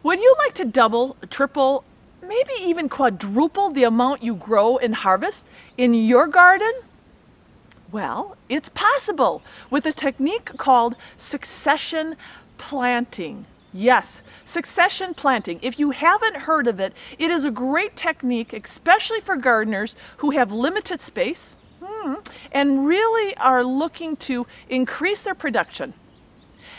Would you like to double, triple, maybe even quadruple the amount you grow and harvest in your garden? Well, it's possible with a technique called succession planting. Yes, succession planting. If you haven't heard of it, it is a great technique, especially for gardeners who have limited space and really are looking to increase their production.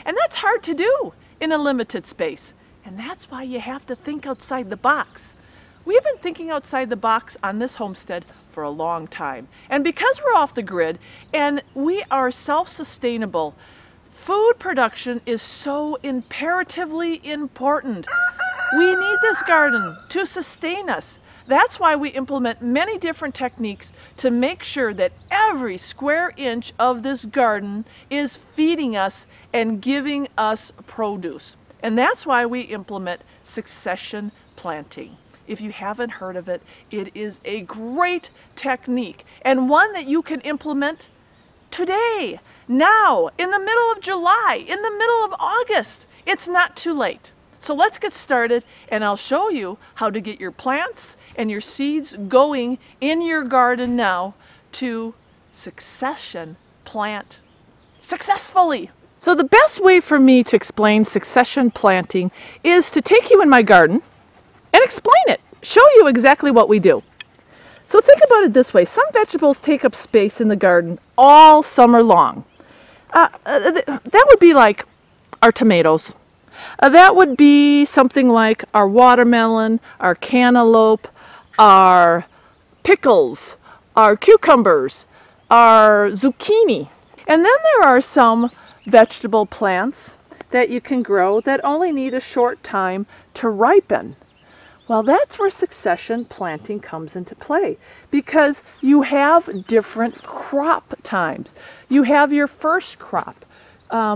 And that's hard to do in a limited space. And that's why you have to think outside the box. We've been thinking outside the box on this homestead for a long time. And because we're off the grid and we are self-sustainable, food production is so imperatively important. We need this garden to sustain us. That's why we implement many different techniques to make sure that every square inch of this garden is feeding us and giving us produce. And that's why we implement succession planting. If you haven't heard of it, it is a great technique and one that you can implement today, now, in the middle of July, in the middle of August. It's not too late. So let's get started and I'll show you how to get your plants and your seeds going in your garden now to succession plant successfully. So the best way for me to explain succession planting is to take you in my garden and explain it, show you exactly what we do. So think about it this way. Some vegetables take up space in the garden all summer long. That would be like our tomatoes. That would be something like our watermelon, our cantaloupe, our pickles, our cucumbers, our zucchini. And then there are some vegetable plants that you can grow that only need a short time to ripen. Well, that's where succession planting comes into play because you have different crop times. You have your first crop,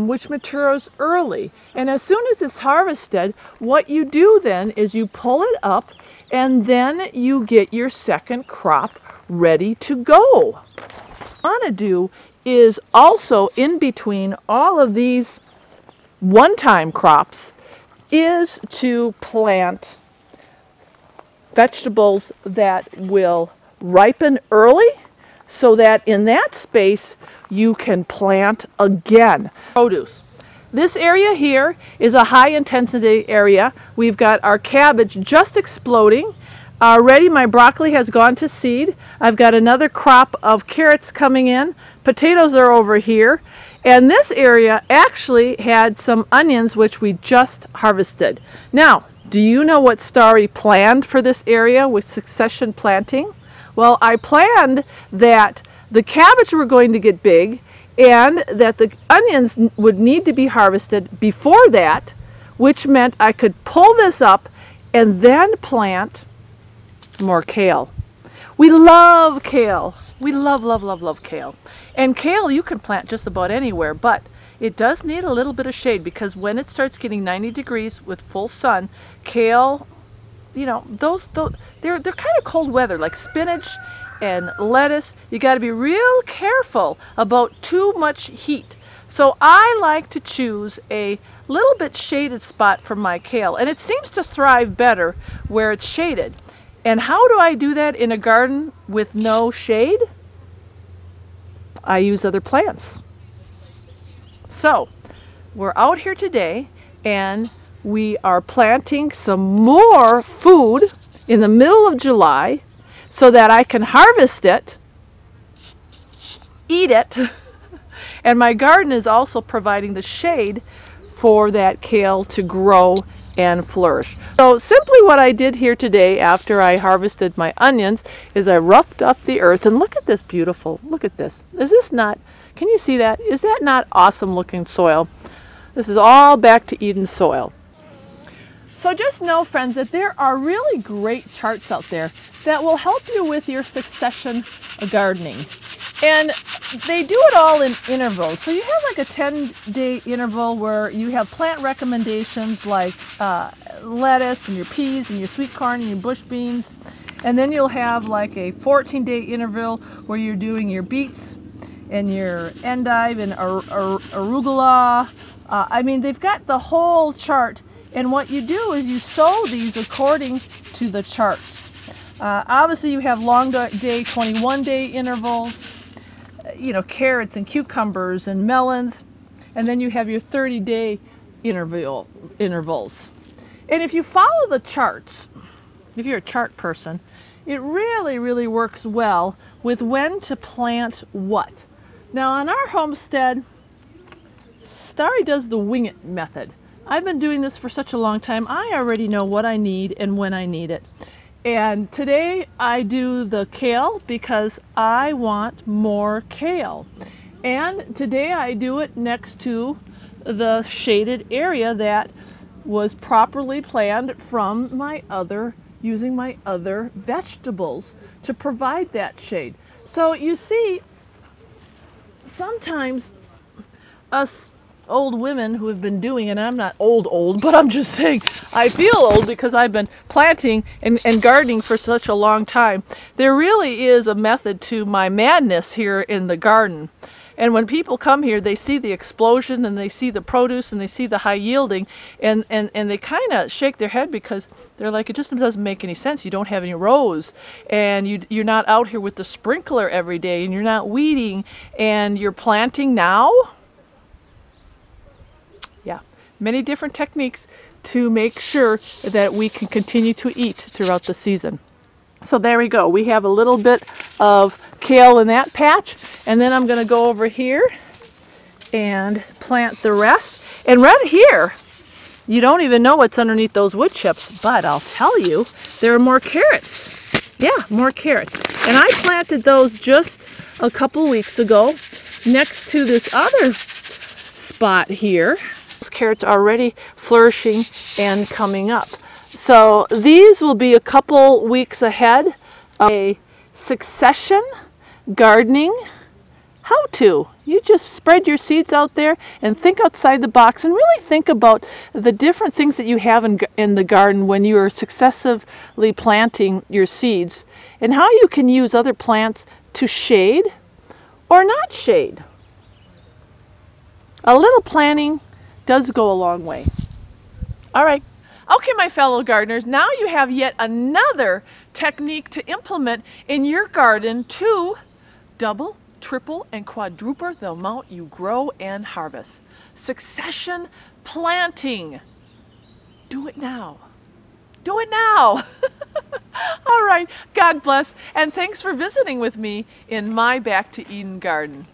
which matures early. And as soon as it's harvested, what you do then is you pull it up and then you get your second crop ready to go. What you want to do is also in between all of these one-time crops is to plant vegetables that will ripen early so that in that space you can plant again. Produce. This area here is a high intensity area. We've got our cabbage just exploding. Already my broccoli has gone to seed. I've got another crop of carrots coming in. Potatoes are over here. And this area actually had some onions which we just harvested. Now, do you know what Starry planned for this area with succession planting? Well, I planned that the cabbage were going to get big and that the onions would need to be harvested before that, which meant I could pull this up and then plant more kale. We love kale. We love, love, love, love kale. And kale you can plant just about anywhere, but it does need a little bit of shade because when it starts getting 90 degrees with full sun, kale, you know, they're kind of cold weather, like spinach and lettuce. You got to be real careful about too much heat. So I like to choose a little bit shaded spot for my kale, and it seems to thrive better where it's shaded. And how do I do that in a garden with no shade? I use other plants. So we're out here today and we are planting some more food in the middle of July so that I can harvest it, eat it, and my garden is also providing the shade for that kale to grow and flourish. So simply what I did here today after I harvested my onions is I roughed up the earth, and look at this beautiful, look at this. Is this not, can you see that? Is that not awesome looking soil? This is all back to Eden soil. So just know, friends, that there are really great charts out there that will help you with your succession gardening. And they do it all in intervals. So you have like a 10-day interval where you have plant recommendations like lettuce and your peas and your sweet corn and your bush beans. And then you'll have like a 14-day interval where you're doing your beets and your endive and arugula. I mean, they've got the whole chart And what you do is you sow these according to the charts. Obviously you have long day, 21-day intervals, you know, carrots and cucumbers and melons, and then you have your 30-day intervals. And if you follow the charts, if you're a chart person, it really works well with when to plant what. Now on our homestead, Starry does the wing it method. I've been doing this for such a long time, I already know what I need and when I need it. And today I do the kale because I want more kale. And today I do it next to the shaded area that was properly planned from my other, using my other vegetables to provide that shade. So you see, sometimes us old women who have been doing, and I'm not old, but I'm just saying I feel old because I've been planting and gardening for such a long time. There really is a method to my madness here in the garden. And when people come here, they see the explosion and they see the produce and they see the high yielding, and they kind of shake their head because they're like, it just doesn't make any sense. You don't have any rows, and you're not out here with the sprinkler every day, and you're not weeding, and you're planting now. Yeah, many different techniques to make sure that we can continue to eat throughout the season. So there we go. We have a little bit of kale in that patch, and then I'm going to go over here and plant the rest. And right here, you don't even know what's underneath those wood chips, but I'll tell you, there are more carrots. Yeah, more carrots. And I planted those just a couple weeks ago next to this other spot here. Those carrots are already flourishing and coming up. So these will be a couple weeks ahead of a succession gardening how-to. You just spread your seeds out there and think outside the box and really think about the different things that you have in the garden when you are successively planting your seeds, and how you can use other plants to shade or not shade. A little planning does go a long way. All right. Okay, my fellow gardeners, now you have yet another technique to implement in your garden to double, triple, and quadruple the amount you grow and harvest. Succession planting. Do it now. Do it now. All right, God bless, and thanks for visiting with me in my Back to Eden garden.